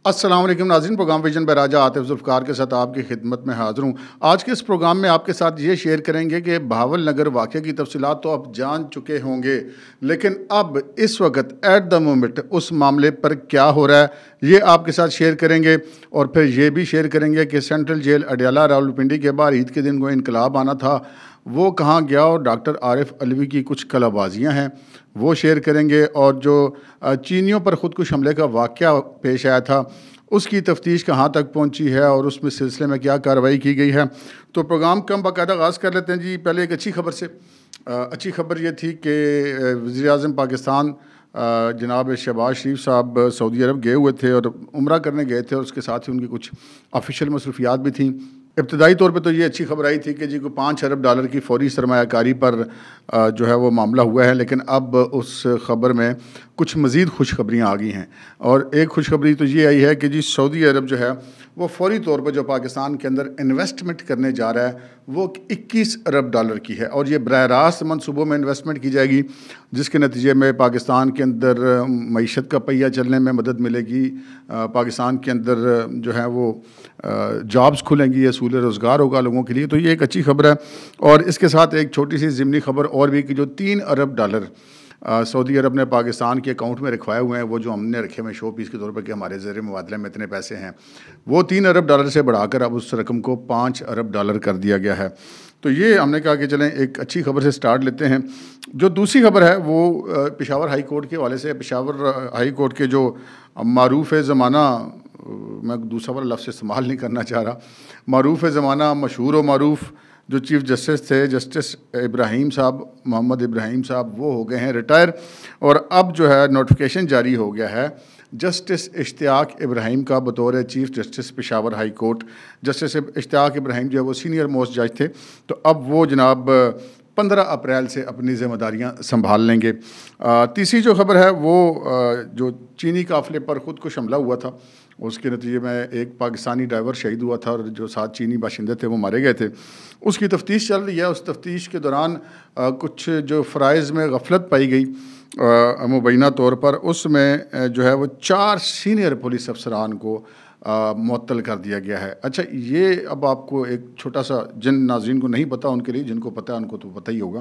السلام علیکم ناظرین، پروگرام ویژن بہ راجہ عاطف ذوالفقار کے ساتھ آپ کی خدمت میں حاضر ہوں۔ آج کے اس پروگرام میں آپ کے ساتھ یہ شیئر کریں گے کہ بہاول نگر واقعے کی تفصیلات تو آپ جان چکے ہوں گے، لیکن اب اس وقت ایٹ دا مومنٹ اس معاملے پر کیا ہو رہا ہے یہ آپ کے ساتھ شیئر کریں گے، اور پھر یہ بھی شیئر کریں گے کہ سینٹرل جیل اڈیالہ راولپنڈی کے باہر عید کے دن کو انقلاب آنا تھا، وہ کہاں گیا، اور ڈاکٹر عارف علوی کی کچھ کلا بازیاں ہیں وہ شیئر کریں گے، اور جو چینیوں پر خودکش حملے کا واقعہ پیش آیا تھا اس کی تفتیش کہاں تک پہنچی ہے اور اس میں سلسلے میں کیا کارروائی کی گئی ہے۔ تو پروگرام کا ہم باقاعدہ آغاز کر لیتے ہیں جی۔ پہلے ایک اچھی خبر سے۔ اچھی خبر یہ تھی کہ وزیر اعظم پاکستان جناب شہباز شریف صاحب سعودی عرب گئے ہوئے تھے اور عمرہ کرنے گئے تھے، اور اس کے ساتھ ہی ان کی کچھ آفیشیل مصروفیات بھی تھیں۔ ابتدائی طور پہ تو یہ اچھی خبر آئی تھی کہ جی کو $5 ارب کی فوری سرمایہ کاری پر جو ہے وہ معاملہ ہوا ہے، لیکن اب اس خبر میں کچھ مزید خوشخبریاں آ گئی ہیں، اور ایک خوشخبری تو یہ آئی ہے کہ جی سعودی عرب جو ہے وہ فوری طور پر جو پاکستان کے اندر انویسٹمنٹ کرنے جا رہا ہے وہ $21 ارب کی ہے، اور یہ براہ راست منصوبوں میں انویسٹمنٹ کی جائے گی، جس کے نتیجے میں پاکستان کے اندر معیشت کا پہیہ چلنے میں مدد ملے گی، پاکستان کے اندر جو ہے وہ جابز کھلیں گی، اصول روزگار ہوگا لوگوں کے لیے۔ تو یہ ایک اچھی خبر ہے، اور اس کے ساتھ ایک چھوٹی سی ضمنی خبر اور بھی کہ جو $3 ارب سعودی عرب نے پاکستان کے اکاؤنٹ میں رکھوائے ہوئے ہیں، وہ جو ہم نے رکھے ہوئے شو پیس کے طور پر کہ ہمارے زیر مبادلے میں اتنے پیسے ہیں، وہ $3 ارب سے بڑھا کر اب اس رقم کو $5 ارب کر دیا گیا ہے۔ تو یہ ہم نے کہا کہ چلیں ایک اچھی خبر سے سٹارٹ لیتے ہیں۔ جو دوسری خبر ہے وہ پشاور ہائی کورٹ کے حوالے سے۔ پشاور ہائی کورٹ کے جو معروف زمانہ، میں دوسرا والا لفظ استعمال نہیں کرنا چاہ رہا، معروف زمانہ، مشہور و معروف جو چیف جسٹس تھے، جسٹس ابراہیم صاحب، محمد ابراہیم صاحب، وہ ہو گئے ہیں ریٹائر، اور اب جو ہے نوٹیفیکیشن جاری ہو گیا ہے جسٹس اشتیاق ابراہیم کا بطور chief justice Peshawar high court. Justice Ishtiaq Ibrahim جو ہے وہ سینئر موسٹ جج تھے، تو اب وہ جناب 15 اپریل سے اپنی ذمہ داریاں سنبھال لیں گے۔ تیسری جو خبر ہے وہ جو چینی قافلے پر خودکش حملہ ہوا تھا، اس کے نتیجے میں ایک پاکستانی ڈرائیور شہید ہوا تھا، اور جو 7 چینی باشندے تھے وہ مارے گئے تھے۔ اس کی تفتیش چل رہی ہے۔ اس تفتیش کے دوران کچھ جو فرائض میں غفلت پائی گئی مبینہ طور پر، اس میں جو ہے وہ 4 سینئر پولیس افسران کو معطل کر دیا گیا ہے۔ اچھا، یہ اب آپ کو ایک چھوٹا سا، جن ناظرین کو نہیں پتہ ان کے لیے، جن کو پتہ ہے ان کو تو پتہ ہی ہوگا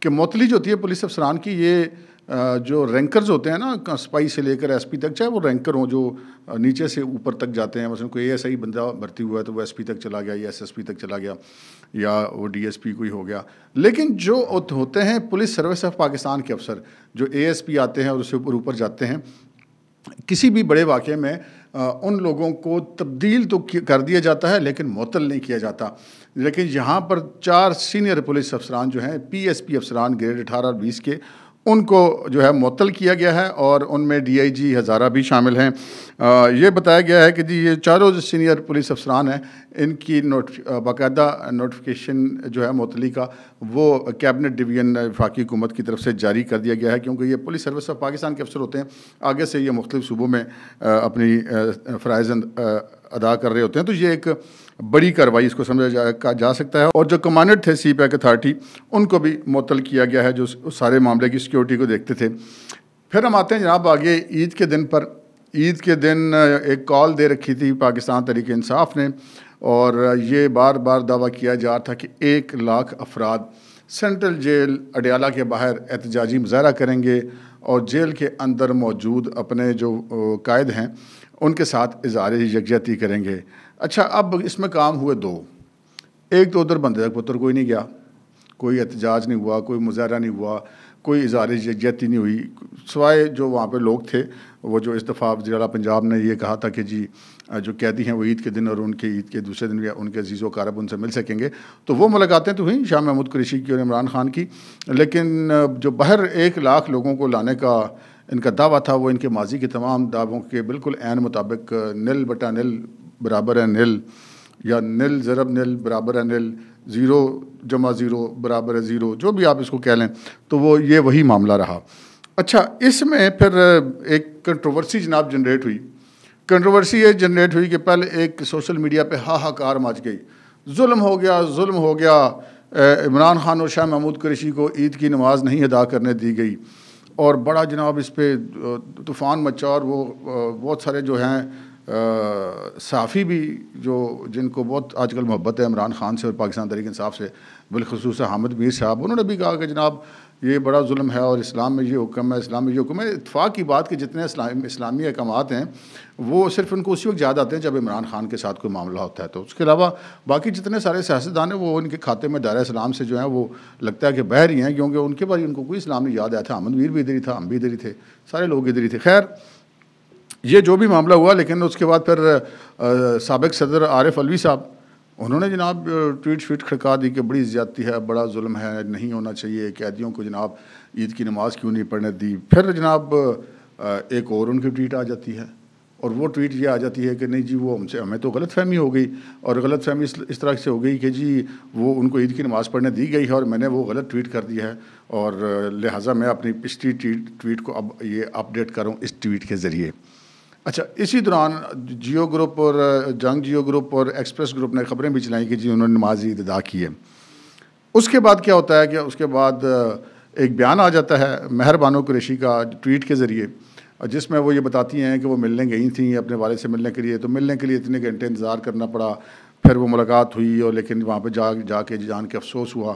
کہ معطلی جو ہوتی ہے پولیس افسران کی، یہ جو رینکرز ہوتے ہیں نا، سپاہی سے لے کر ایس پی تک، چاہے وہ رینکر ہوں جو نیچے سے اوپر تک جاتے ہیں، مثلا کوئی ASI بندہ بھرتی ہوا ہے تو وہ ایس پی تک چلا گیا، یا SSP تک چلا گیا، یا وہ DSP کوئی ہو گیا، لیکن جو ہوتے ہیں پولیس سروس آف پاکستان کے افسر، جو ASP آتے ہیں اور اس سے اوپر جاتے ہیں، کسی بھی بڑے واقعے میں ان لوگوں کو تبدیل تو کر دیا جاتا ہے لیکن معطل نہیں کیا جاتا۔ لیکن یہاں پر 4 سینئر پولیس افسران جو ہیں PSP افسران گریڈ 18 اور 20 کے، ان کو جو ہے معطل کیا گیا ہے، اور ان میں DIG ہزارہ بھی شامل ہیں۔ یہ بتایا گیا ہے کہ جی یہ چاروں جو سینئر پولیس افسران ہیں، ان کی باقاعدہ نوٹیفیکیشن جو ہے معطلی کا، وہ کیبنٹ ڈویژن وفاقی حکومت کی طرف سے جاری کر دیا گیا ہے، کیونکہ یہ پولیس سروس آف پاکستان کے افسر ہوتے ہیں، آگے سے یہ مختلف صوبوں میں اپنی فرائض ادا کر رہے ہوتے ہیں، تو یہ ایک بڑی کارروائی اس کو سمجھا جا سکتا ہے۔ اور جو کمانڈر تھے CPAC اتھارٹی، ان کو بھی معطل کیا گیا ہے، جو سارے معاملے کی سیکیورٹی کو دیکھتے تھے۔ پھر ہم آتے ہیں جناب آگے عید کے دن پر۔ عید کے دن ایک کال دے رکھی تھی پاکستان تحریک انصاف نے، اور یہ بار بار دعویٰ کیا جا رہا تھا کہ 1 لاکھ افراد سینٹرل جیل اڈیالہ کے باہر احتجاجی مظاہرہ کریں گے، اور جیل کے اندر موجود اپنے جو قائد ہیں ان کے ساتھ اظہار یکجہتی کریں گے۔ اچھا، اب اس میں کام ہوئے 2۔ ایک تو ادھر بندے تک پتر کوئی نہیں گیا، کوئی احتجاج نہیں ہوا، کوئی مظاہرہ نہیں ہوا، کوئی اظہار یکجہتی نہیں ہوئی، سوائے جو وہاں پہ لوگ تھے، وہ جو اس دفعہ وزیر اعلیٰ پنجاب نے یہ کہا تھا کہ جی جو قیدی ہیں وہ عید کے دن اور ان کے عید کے دوسرے دن ان کے عزیز و اقارب ان سے مل سکیں گے، تو وہ ملاقاتیں تو ہوئیں شاہ محمود قریشی کی اور عمران خان کی، لیکن جو باہر 1 لاکھ لوگوں کو لانے کا ان کا دعویٰ تھا، وہ ان کے ماضی کے تمام دعووں کے بالکل عین مطابق 0/0 برابر ہے 0، یا 0 برابر ہے 0، 0 جمع 0 برابر ہے 0، جو بھی آپ اس کو کہہ لیں، تو وہ یہ وہی معاملہ رہا۔ اچھا، اس میں پھر ایک کنٹروورسی جناب جنریٹ ہوئی۔ کنٹروورسی یہ جنریٹ ہوئی کہ پہلے ایک سوشل میڈیا پہ ہاہاکار مچ گئی، ظلم ہو گیا، ظلم ہو گیا، عمران خان اور شاہ محمود قریشی کو عید کی نماز نہیں ادا کرنے دی گئی، اور بڑا جناب اس پہ طوفان مچا، اور وہ بہت سارے جو ہیں صحافی بھی جو جن کو بہت آج کل محبت ہے عمران خان سے اور پاکستان تحریک انصاف سے، بالخصوص حامد میر صاحب، انہوں نے بھی کہا کہ جناب یہ بڑا ظلم ہے اور اسلام میں یہ حکم ہے، اسلام میں یہ حکم ہے۔ اتفاق کی بات کہ جتنے اسلامی احکامات ہیں وہ صرف ان کو اسی وقت یاد آتے ہیں جب عمران خان کے ساتھ کوئی معاملہ ہوتا ہے، تو اس کے علاوہ باقی جتنے سارے سیاستدان ہیں وہ ان کے کھاتے میں دائرہ اسلام سے جو ہیں وہ لگتا ہے کہ باہر ہی ہیں، کیونکہ ان کے بعد ان کو کوئی اسلام نہیں یاد آیا تھا۔ حامد میر بھی ادھر ہی تھا، ہم بھی ادھر ہی تھے، سارے لوگ ادھر ہی تھے۔ خیر یہ جو بھی معاملہ ہوا، لیکن اس کے بعد پھر سابق صدر عارف علوی صاحب انہوں نے جناب ٹویٹ شیٹ کھڑکا دی کہ بڑی زیادتی ہے، بڑا ظلم ہے، نہیں ہونا چاہیے، قیدیوں کو جناب عید کی نماز کیوں نہیں پڑھنے دی۔ پھر جناب ایک اور ان کی ٹویٹ آ جاتی ہے، اور وہ ٹویٹ یہ آ جاتی ہے کہ نہیں جی وہ ہمیں تو غلط فہمی ہو گئی، اور غلط فہمی اس طرح سے ہو گئی کہ جی وہ ان کو عید کی نماز پڑھنے دی گئی ہے اور میں نے وہ غلط ٹویٹ کر دیا ہے، اور لہٰذا میں اپنی پچھلی ٹویٹ کو اب یہ اپڈیٹ کروں اس ٹویٹ کے ذریعے۔ اچھا، اسی دوران جیو گروپ اور جنگ جیو گروپ اور ایکسپریس گروپ نے خبریں بھی چلائیں کہ جی انہوں نے نماز عید ادا کی ہے۔ اس کے بعد کیا ہوتا ہے کہ اس کے بعد ایک بیان آ جاتا ہے مہر بانو قریشی کا ٹویٹ کے ذریعے، جس میں وہ یہ بتاتی ہیں کہ وہ ملنے گئی تھیں اپنے والد سے ملنے کے لیے، تو ملنے کے لیے اتنے گھنٹے انتظار کرنا پڑا، پھر وہ ملاقات ہوئی، اور لیکن وہاں پہ جا کے جان کے افسوس ہوا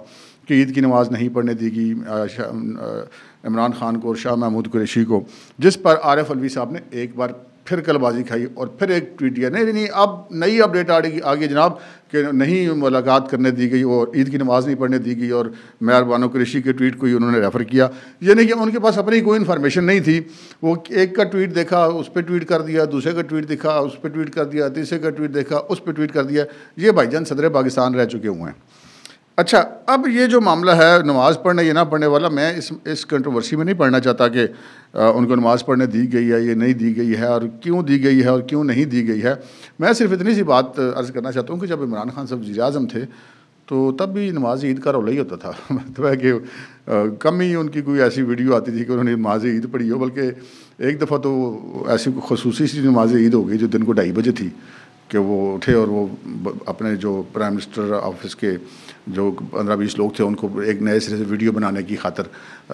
کہ عید کی نماز نہیں پڑھنے دی گئی عمران خان کو اور شاہ محمود قریشی کو، جس پر عارف علوی صاحب نے ایک بار پھر کل بازی کھائی اور پھر ایک ٹویٹ کیا، نہیں اب نئی اپڈیٹ آ گئی جناب کہ نہیں ملاقات کرنے دی گئی اور عید کی نماز نہیں پڑھنے دی گئی، اور مہر بانو قریشی کے ٹویٹ کو ہی انہوں نے ریفر کیا، یعنی کہ ان کے پاس اپنی کوئی انفارمیشن نہیں تھی، وہ ایک کا ٹویٹ دیکھا اس پہ ٹویٹ کر دیا، دوسرے کا ٹویٹ دیکھا اس پہ ٹویٹ کر دیا، تیسرے کا ٹویٹ دیکھا اس پہ ٹویٹ کر دیا۔ یہ بھائی جان صدر پاکستان رہ چکے ہوئے ہیں۔ اچھا، اب یہ جو معاملہ ہے نماز پڑھنے یا نہ پڑھنے والا، میں اس کنٹروورسی میں نہیں پڑھنا چاہتا کہ ان کو نماز پڑھنے دی گئی ہے یا نہیں دی گئی ہے، اور کیوں دی گئی ہے اور کیوں نہیں دی گئی ہے۔ میں صرف اتنی سی بات عرض کرنا چاہتا ہوں کہ جب عمران خان صاحب وزیر اعظم تھے تو تب بھی نماز عید کا رولا ہی ہوتا تھا، مطلب ہے کہ کم ہی ان کی کوئی ایسی ویڈیو آتی تھی کہ انہوں نے نماز عید پڑھی ہو، بلکہ ایک دفعہ تو ایسی خصوصی سی نماز عید ہو گئی جو دن کو 2:30 بجے تھی کہ وہ اٹھے اور وہ اپنے جو پرائم منسٹر آفس کے جو 15-20 لوگ تھے ان کو ایک نئے سرے سے ویڈیو بنانے کی خاطر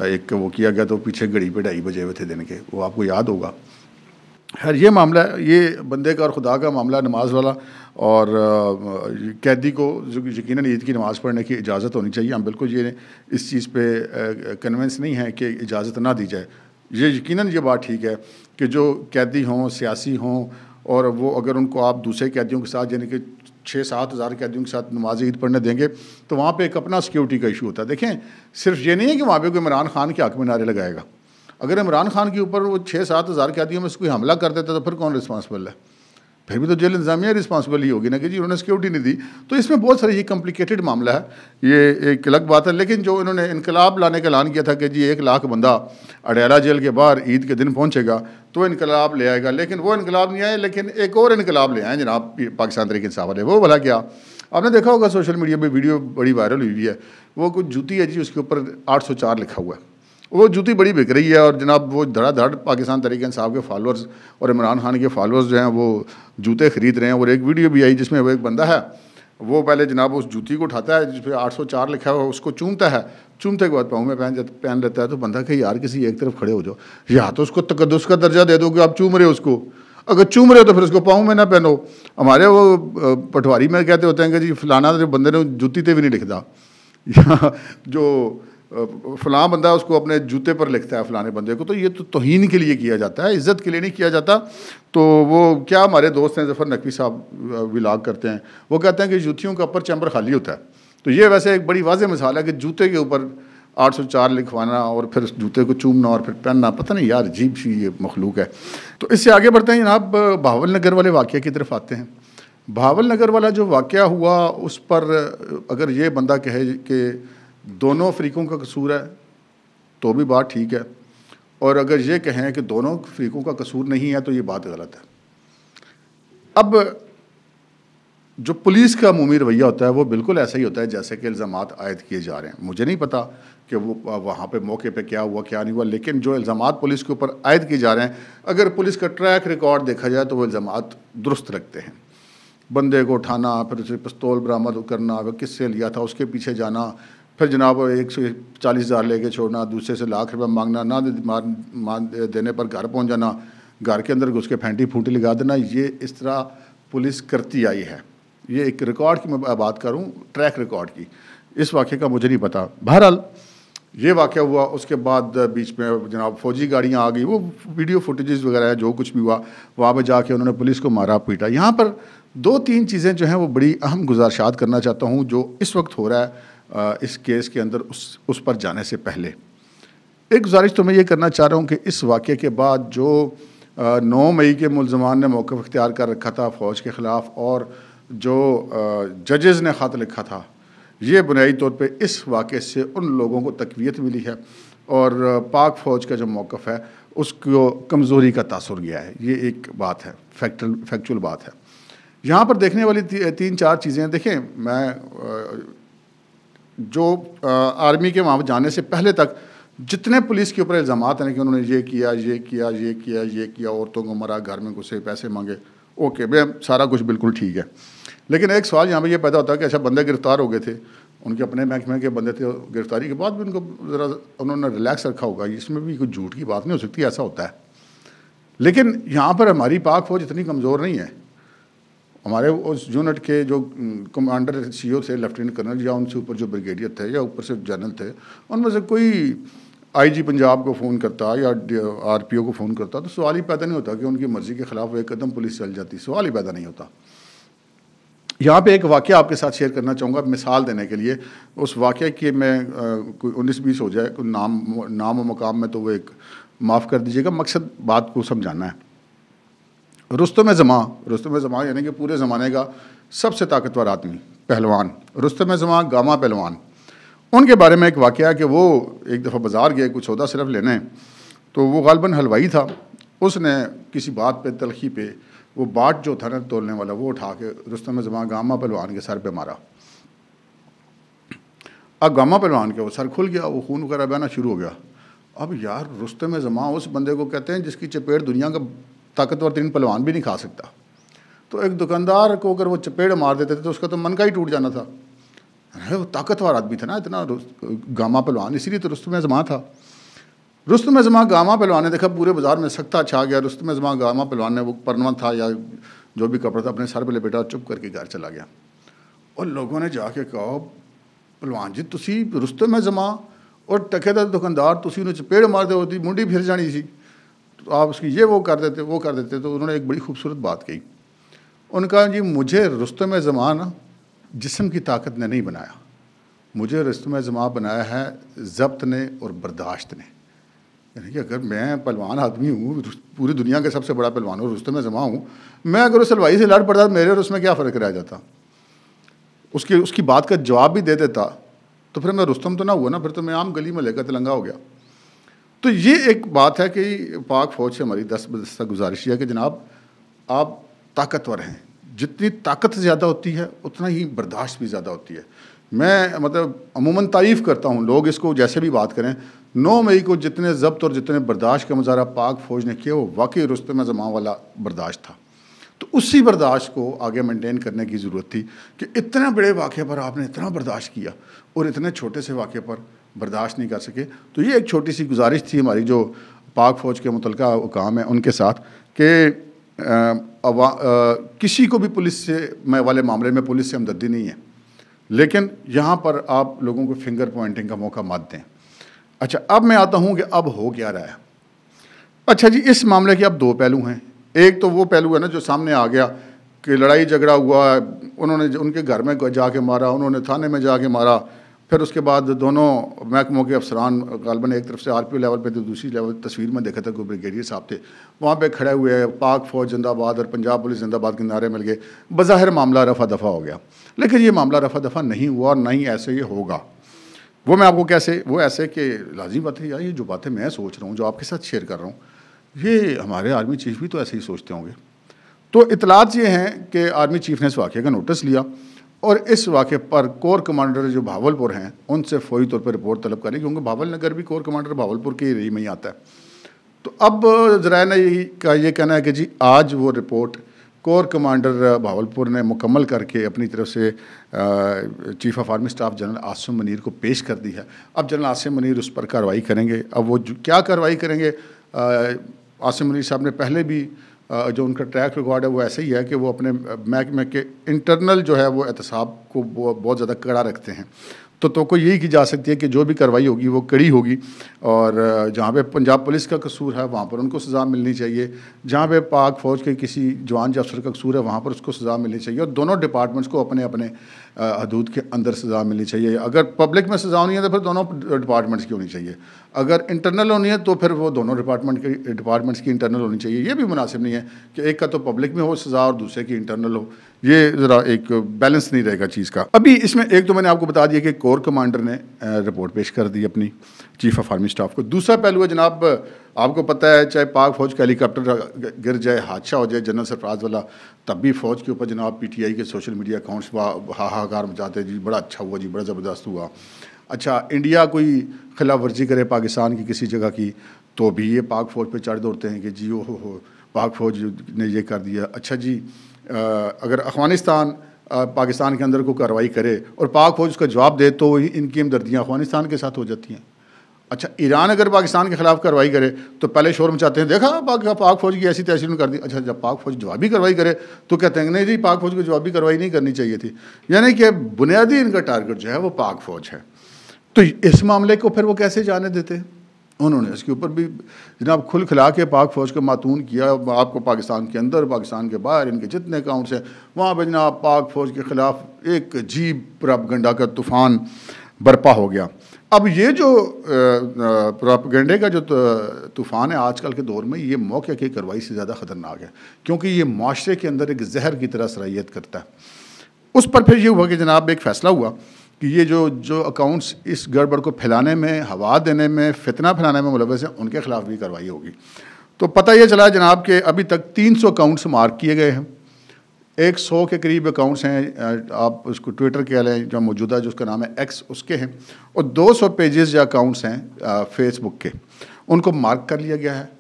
ایک وہ کیا گیا، تو پیچھے گھڑی پہ 2:30 بجے ہوئے تھے دن کے، وہ آپ کو یاد ہوگا۔ خیر یہ معاملہ ہے، یہ بندے کا اور خدا کا معاملہ نماز والا، اور قیدی کو یقیناً عید کی نماز پڑھنے کی اجازت ہونی چاہیے۔ ہم بالکل یہ اس چیز پہ کنونس نہیں ہیں کہ اجازت نہ دی جائے، یہ یقیناً یہ بات ٹھیک ہے کہ جو قیدی ہوں، سیاسی ہوں، اور وہ اگر ان کو آپ دوسرے قیدیوں کے ساتھ یعنی کہ 6-7 ہزار قیدیوں کے ساتھ نماز عید پڑھنے دیں گے تو وہاں پہ ایک اپنا سیکیورٹی کا ایشو ہوتا ہے۔ دیکھیں صرف یہ نہیں ہے کہ وہاں پہ کوئی عمران خان کے حق میں نعرے لگائے گا، اگر عمران خان کے اوپر وہ 6-7 ہزار قیدیوں میں سے کوئی حملہ کر دیتا تو پھر کون رسپانسبل ہے؟ پھر بھی تو جیل انتظامیہ رسپانسبل ہی ہوگی نا کہ جی انہوں نے سیکیورٹی نہیں دی۔ تو اس میں بہت سارے یہ کمپلیکیٹڈ معاملہ ہے، یہ ایک الگ بات ہے۔ لیکن جو انہوں نے انقلاب لانے کا اعلان کیا تھا کہ جی 1 لاکھ بندہ اڈیالہ جیل کے باہر عید کے دن پہنچے گا تو انقلاب لے آئے گا، لیکن وہ انقلاب نہیں آئے، لیکن ایک اور انقلاب لے آئے جناب پاکستان تحریک انصاف والے۔ وہ بھلا کیا؟ آپ نے دیکھا ہوگا سوشل میڈیا پہ ویڈیو بڑی وائرل ہوئی ہے، وہ کچھ جوتی ہے جی اس کے اوپر 804 لکھا ہوا ہے، وہ جوتی بڑی بک رہی ہے، اور جناب وہ دھڑا دھڑ پاکستان تحریک انصاف کے فالورز اور عمران خان کے فالورز جو ہیں وہ جوتے خرید رہے ہیں۔ اور ایک ویڈیو بھی آئی جس میں وہ ایک بندہ ہے، وہ پہلے جناب اس جوتی کو اٹھاتا ہے جس پہ 804 لکھا ہوا ہے، اس کو چومتا ہے، چومتے کے بعد پاؤں میں پہن لیتا ہے۔ تو بندہ کہ یار کسی ایک طرف کھڑے ہو جاؤ، یا تو اس کو تقدس کا درجہ دے دو کہ آپ چوم رہے ہو اس کو، اگر چوم رہے ہو تو پھر اس کو پاؤں میں نہ پہنو۔ ہمارے وہ پٹواری میں کہتے ہوتے ہیں کہ جی فلانا جو بندے نے جوتی تے بھی نہیں لکھتا، یا جو فلاں بندہ اس کو اپنے جوتے پر لکھتا ہے فلانے بندے کو، تو یہ تو توہین کے لیے کیا جاتا ہے، عزت کے لیے نہیں کیا جاتا۔ تو وہ کیا ہمارے دوست ہیں ظفر نقوی صاحب ولاگ کرتے ہیں، وہ کہتے ہیں کہ جوتیوں کا اپر چیمبر خالی ہوتا ہے۔ تو یہ ویسے ایک بڑی واضح مثال ہے کہ جوتے کے اوپر 804 لکھوانا اور پھر اس جوتے کو چومنا اور پھر پہننا، پتہ نہیں یار عجیب سی یہ مخلوق ہے۔ تو اس سے آگے بڑھتے ہیں جناب، بہاول نگر والے واقعے کی طرف آتے ہیں۔ بہاول نگر والا جو واقعہ ہوا اس پر اگر یہ بندہ کہے کہ دونوں فریقوں کا قصور ہے تو بھی بات ٹھیک ہے، اور اگر یہ کہیں کہ دونوں فریقوں کا قصور نہیں ہے تو یہ بات غلط ہے۔ اب جو پولیس کا عمومی رویہ ہوتا ہے وہ بالکل ایسا ہی ہوتا ہے جیسے کہ الزامات عائد کیے جا رہے ہیں۔ مجھے نہیں پتا کہ وہ وہاں پہ موقع پہ کیا ہوا کیا نہیں ہوا، لیکن جو الزامات پولیس کے اوپر عائد کیے جا رہے ہیں، اگر پولیس کا ٹریک ریکارڈ دیکھا جائے تو وہ الزامات درست لگتے ہیں۔ بندے کو اٹھانا، پھر اسے پستول برآمد کرنا، وہ کس سے لیا تھا اس کے پیچھے جانا، پھر جناب 140,000 لے کے چھوڑنا، دوسرے سے 1,00,000 روپے مانگنا، نہ دینے پر گھر پہنچ جانا، گھر کے اندر گھس کے پھینٹی پھونٹی لگا دینا، یہ اس طرح پولیس کرتی آئی ہے. یہ ایک ریکارڈ کی میں بات کروں، ٹریک ریکارڈ کی. اس واقعے کا مجھے نہیں پتا. بہرحال یہ واقعہ ہوا. اس کے بعد بیچ میں جناب فوجی گاڑیاں آ گئی، وہ ویڈیو فوٹیجز وغیرہ ہے، جو کچھ بھی ہوا وہاں پہ جا کے انہوں نے پولیس کو مارا پیٹا. یہاں پر 2-3 چیزیں جو ہیں وہ بڑی اہم گزارشات کرنا چاہتا ہوں جو اس وقت ہو رہا ہے اس کیس کے اندر. اس پر جانے سے پہلے ایک گزارش تو میں یہ کرنا چاہ رہا ہوں کہ اس واقعے کے بعد جو 9 مئی کے ملزمان نے موقف اختیار کر رکھا تھا فوج کے خلاف، اور جو ججز نے خط لکھا تھا، یہ بنیادی طور پہ اس واقعے سے ان لوگوں کو تقویت ملی ہے، اور پاک فوج کا جو موقف ہے اس کو کمزوری کا تاثر گیا ہے. یہ ایک بات ہے، فیکچول بات ہے. یہاں پر دیکھنے والی 3-4 چیزیں دیکھیں. میں جو آرمی کے وہاں جانے سے پہلے تک جتنے پولیس کے اوپر الزامات ہیں کہ انہوں نے یہ کیا یہ کیا یہ کیا یہ کیا، عورتوں کو مرا، گھر میں گھسے، پیسے مانگے، اوکے بھائی سارا کچھ بالکل ٹھیک ہے. لیکن ایک سوال یہاں پہ یہ پیدا ہوتا ہے کہ اچھا بندے گرفتار ہو گئے تھے، ان کے اپنے محکمے کے بندے تھے، گرفتاری کے بعد بھی ان کو ذرا انہوں نے ریلیکس رکھا ہوگا. اس میں بھی کوئی جھوٹ کی بات نہیں ہو سکتی، ایسا ہوتا ہے. لیکن یہاں پر ہماری پاک فوج اتنی کمزور نہیں ہے. ہمارے اس یونٹ کے جو کمانڈر CO تھے، لیفٹیننٹ کرنل، یا ان سے اوپر جو بریگیڈیئر تھے یا اوپر سے جنرل تھے، ان میں سے کوئی IG پنجاب کو فون کرتا یا RPO کو فون کرتا تو سوال ہی پیدا نہیں ہوتا کہ ان کی مرضی کے خلاف ایک قدم پولیس چل جاتی. سوال ہی پیدا نہیں ہوتا. یہاں پہ ایک واقعہ آپ کے ساتھ شیئر کرنا چاہوں گا مثال دینے کے لیے. اس واقعے کی میں کوئی 19-20 ہو جائے، کوئی نام و مقام میں تو وہ ایک معاف کر دیجیے گا، مقصد بات کو سمجھانا ہے. رستم زماں یعنی کہ پورے زمانے کا سب سے طاقتور آدمی، پہلوان رستم زماں گاما پہلوان. ان کے بارے میں ایک واقعہ ہے کہ وہ ایک دفعہ بازار گئے کچھ سودا صرف لینے، تو وہ غالباً حلوائی تھا. اس نے کسی بات پہ، تلخی پہ، وہ باٹ جو تھا نا تولنے والا، وہ اٹھا کے رستم زماں گاما پہلوان کے سر پہ مارا. اب گاما پہلوان کے وہ سر کھل گیا، وہ خون وغیرہ بہنا شروع ہو گیا. اب یار رستم زماں اس بندے کو کہتے ہیں جس کی چپیٹ دنیا کا طاقتور ترین پہلوان بھی نہیں کھا سکتا. تو ایک دکاندار کو اگر وہ چپیڑ مار دیتے تھے تو اس کا تو من کا ہی ٹوٹ جانا تھا. وہ طاقتور آدمی تھا نا اتنا گاما پہلوان، اسی لیے تو رستم زماں تھا. رستم زماں گاما پہلوان نے دیکھا پورے بازار میں سکتہ چھا گیا. رستم زماں گاما پہلوان نے وہ پرنوا تھا یا جو بھی کپڑا تھا اپنے سر پہ لپیٹا، چپ کر کے گھر چلا گیا. اور لوگوں نے جا کے کہا پہلوان جی تسی رستم زماں اور ٹکے دا دکاندار، تسی انہیں چپیڑ مار دے ہوتی منڈی پھر جانی سی، تو آپ اس کی یہ وہ کر دیتے وہ کر دیتے. تو انہوں نے ایک بڑی خوبصورت بات کہی. ان کا جی مجھے رستم زماں نا جسم کی طاقت نے نہیں بنایا، مجھے رستم زماں بنایا ہے ضبط نے اور برداشت نے. یعنی کہ اگر میں پہلوان آدمی ہوں، پوری دنیا کا سب سے بڑا پہلوان ہوں، رستم زماں ہوں، میں اگر اس حلوائی سے لڑ پڑتا میرے اور اس میں کیا فرق رہ جاتا؟ اس کی بات کا جواب بھی دے دیتا تو پھر میں رستم تو نہ ہوا نا، پھر تو میں عام گلی میں لے کر تلنگا ہو گیا. تو یہ ایک بات ہے کہ پاک فوج سے ہماری دست بدستہ گزارش ہے کہ جناب آپ طاقتور ہیں. جتنی طاقت زیادہ ہوتی ہے اتنا ہی برداشت بھی زیادہ ہوتی ہے. میں مطلب عموماً تعریف کرتا ہوں، لوگ اس کو جیسے بھی بات کریں، 9 مئی کو جتنے ضبط اور جتنے برداشت کا مظاہرہ پاک فوج نے کیا وہ واقعی رستم زماں والا برداشت تھا. تو اسی برداشت کو آگے مینٹین کرنے کی ضرورت تھی کہ اتنے بڑے واقعے پر آپ نے اتنا برداشت کیا اور اتنے چھوٹے سے واقعے پر برداشت نہیں کر سکے. تو یہ ایک چھوٹی سی گزارش تھی ہماری جو پاک فوج کے متعلقہ حکام ہیں ان کے ساتھ کہ کسی کو بھی پولیس سے والے معاملے میں پولیس سے ہمدردی نہیں ہے، لیکن یہاں پر آپ لوگوں کو فنگر پوائنٹنگ کا موقع مت دیں. اچھا اب میں آتا ہوں کہ اب ہو کیا رہا ہے. اچھا جی اس معاملے کے اب 2 پہلو ہیں. ایک تو وہ پہلو ہے نا جو سامنے آ گیا کہ لڑائی جھگڑا ہوا، انہوں نے ان کے گھر میں جا کے مارا، انہوں نے تھانے میں جا کے مارا، پھر اس کے بعد دونوں محکموں کے افسران غالباً ایک طرف سے RPO لیول پہ تو دوسری لیول تصویر میں دیکھا تھا کوئی بریگیڈیئر صاحب تھے وہاں پہ کھڑے ہوئے، پاک فوج زندہ باد اور پنجاب پولیس زندہ باد کے نعرے مل گئے. بظاہر معاملہ رفع دفع ہو گیا، لیکن یہ معاملہ رفع دفع نہیں ہوا اور نہ ہی ایسے یہ ہوگا. وہ میں آپ کو کیسے، وہ ایسے کہ لازمی بات ہے یار یہ جو باتیں میں سوچ رہا ہوں، جو آپ کے ساتھ شیئر کر رہا ہوں، یہ ہمارے آرمی چیف بھی تو ایسے ہی سوچتے ہوں گے. تو اطلاعات یہ ہیں کہ آرمی چیف نے اس واقعے کا نوٹس لیا اور اس واقعے پر کور کمانڈر جو بھاولپور ہیں ان سے فوری طور پر رپورٹ طلب کریں، کیونکہ بھاول نگر بھی کور کمانڈر بھاولپور کے رہی میں ہی آتا ہے. تو اب ذرائع نے یہ کہنا ہے کہ جی آج وہ رپورٹ کور کمانڈر بھاولپور نے مکمل کر کے اپنی طرف سے chief of army staff general Asim Munir کو پیش کر دی ہے. اب جنرل عاصم منیر اس پر کارروائی کریں گے. اب وہ کیا کارروائی کریں گے عاصم علی صاحب نے پہلے بھی جو ان کا ٹریک ریکارڈ ہے وہ ایسا ہی ہے کہ وہ اپنے محکمے کے انٹرنل جو ہے وہ احتساب کو بہت زیادہ کڑا رکھتے ہیں. تو توقع یہی کی جا سکتی ہے کہ جو بھی کارروائی ہوگی وہ کڑی ہوگی, اور جہاں پہ پنجاب پولیس کا قصور ہے وہاں پر ان کو سزا ملنی چاہیے, جہاں پہ پاک فوج کے کسی جوان یا افسر کا قصور ہے وہاں پر اس کو سزا ملنی چاہیے, اور دونوں ڈپارٹمنٹس کو اپنے اپنے حدود کے اندر سزا ملنی چاہیے. اگر پبلک میں سزا ہونی ہے تو پھر دونوں ڈپارٹمنٹس کی ہونی چاہیے, اگر انٹرنل ہونی ہے تو پھر وہ دونوں ڈپارٹمنٹس کی انٹرنل ہونی چاہیے. یہ بھی مناسب نہیں ہے کہ ایک کا تو پبلک میں ہو سزا اور دوسرے کی انٹرنل ہو, یہ ذرا ایک بیلنس نہیں رہے گا چیز کا. ابھی اس میں ایک تو میں نے آپ کو بتا دیا کہ کور کمانڈر نے رپورٹ پیش کر دی اپنی چیف آف آرمی اسٹاف کو. دوسرا پہلو ہے جناب, آپ کو پتہ ہے چاہے پاک فوج کا ہیلی کاپٹر گر جائے, حادثہ ہو جائے جنرل سرفراز والا, تب بھی فوج کے اوپر جناب پی ٹی آئی کے سوشل میڈیا اکاؤنٹس ہاہاکار مچاتے ہیں, جی بڑا اچھا ہوا, جی بڑا زبردست ہوا. اچھا انڈیا کوئی خلاف ورزی کرے پاکستان کی کسی جگہ کی تو بھی یہ پاک فوج پہ چڑھ دوڑتے ہیں کہ جی ہو پاک فوج نے یہ کر دیا. اچھا جی اگر افغانستان پاکستان کے اندر کو کارروائی کرے اور پاک فوج اس کا جواب دے تو ان کی ہمدردیاں افغانستان کے ساتھ ہو جاتی ہیں. اچھا ایران اگر پاکستان کے خلاف کارروائی کرے تو پہلے شور مچاتے ہیں دیکھا پاک فوج کی ایسی تیسی نے کر دی. اچھا جب پاک فوج جوابی کارروائی کرے تو کہتے ہیں نہیں جی پاک فوج کو جوابی کارروائی نہیں کرنی چاہیے تھی. یعنی کہ بنیادی ان کا ٹارگٹ جو ہے وہ پاک فوج ہے. تو اس معاملے کو پھر وہ کیسے جانے دیتے؟ انہوں نے اس کے اوپر بھی جناب کھل کھلا کے پاک فوج کو ماتون کیا. آپ کو پاکستان کے اندر پاکستان کے باہر ان کے جتنے اکاؤنٹس ہیں وہاں پہ جناب پاک فوج کے خلاف ایک عجیب پراپگنڈا کا طوفان برپا ہو گیا. اب یہ جو پراپگنڈے کا جو طوفان ہے آج کل کے دور میں, یہ موقع کی کارروائی سے زیادہ خطرناک ہے کیونکہ یہ معاشرے کے اندر ایک زہر کی طرح سرائیت کرتا ہے. اس پر پھر یہ ہوا کہ جناب ایک فیصلہ ہوا کہ یہ جو اکاؤنٹس اس گڑبڑ کو پھیلانے میں, ہوا دینے میں, فتنہ پھیلانے میں ملوث ہیں ان کے خلاف بھی کارروائی ہوگی. تو پتہ یہ چلا جناب کہ ابھی تک 300 اکاؤنٹس مارک کیے گئے ہیں, 100 کے قریب اکاؤنٹس ہیں, آپ اس کو ٹویٹر کہہ لیں جو موجودہ جو اس کا نام ہے ایکس اس کے ہیں, اور 200 پیجز یا اکاؤنٹس ہیں فیس بک کے, ان کو مارک کر لیا گیا ہے.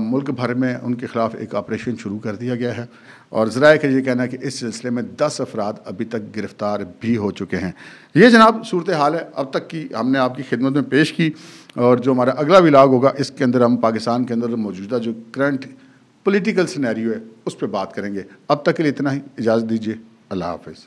ملک بھر میں ان کے خلاف ایک آپریشن شروع کر دیا گیا ہے, اور ذرائع کا یہ کہنا ہے کہ اس سلسلے میں 10 افراد ابھی تک گرفتار بھی ہو چکے ہیں. یہ جناب صورتحال ہے اب تک کی ہم نے آپ کی خدمت میں پیش کی, اور جو ہمارا اگلا ولاگ ہوگا اس کے اندر ہم پاکستان کے اندر موجودہ جو کرنٹ پولیٹیکل سینیریو ہے اس پہ بات کریں گے. اب تک کے لیے اتنا ہی, اجازت دیجیے, اللہ حافظ.